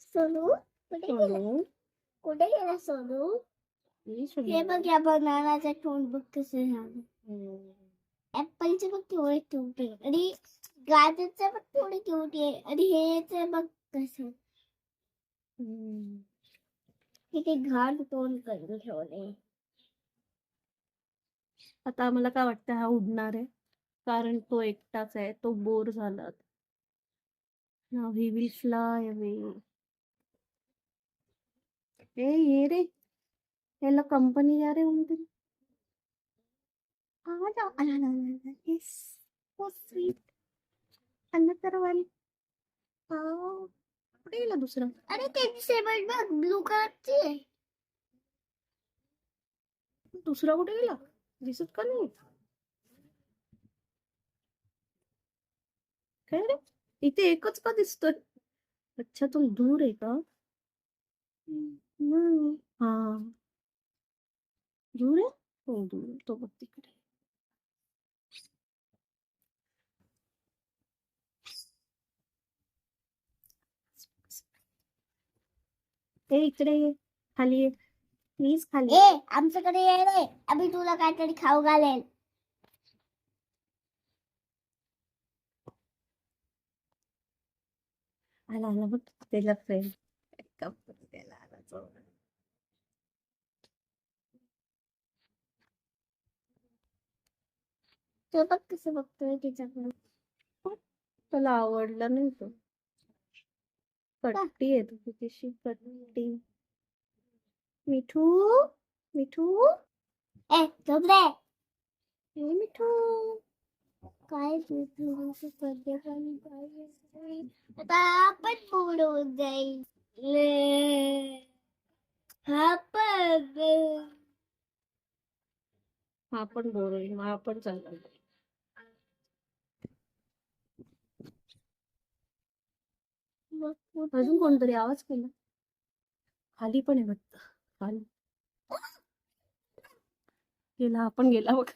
सोनू कुठे गेला सोनू? हे बघ या बनानाचा तोंड बघ कसं झालं. ऍपलचे बघ केवढे क्यूट आहे आणि गाजरचं बघ केवढे क्यूट आहे आणि हे बघ कसं किती घाण तोंड करून ठेवले. आता आम्हाला काय वाटतं हा उडणार आहे कारण तो एकटाच आहे, तो बोर झाला. Now he will fly away. ये रे याला कंपनी द्या रे कोणतरी. Yes, so sweet. Another one. कुठे गेला दुसरा? अरे त्याची सेबल बघ ब्लू कलरची आहे. दुसरा कुठे गेला? दिसत का नाही? काय रे इथे एकच का दिसतोय? अच्छा तो दूर आहे का? हा दूर आहे. हो दूर तो बघ तिकडे. इकडे ये खाली ये प्लीज खाली. आमच्याकडे ये रे आम्ही तुला काहीतरी खाऊ घालेल. आला आला बघ त्याला फ्रेंड त्याला आला जवळ. तो बघ कसं बघतोय तिच्याकडे. त्याला आवडला नाही तो. कट्टी आहे तू कितीशी कट्टी. मिठू मिठू झोप रे. मिठू काय आता आपण बोलून जाईल. हा पण बोर होईल मग आपण चाललो. अजून कोणतरी आवाज केला. खाली पण आहे वाटतं. खाली गेला आपण गेला बघ.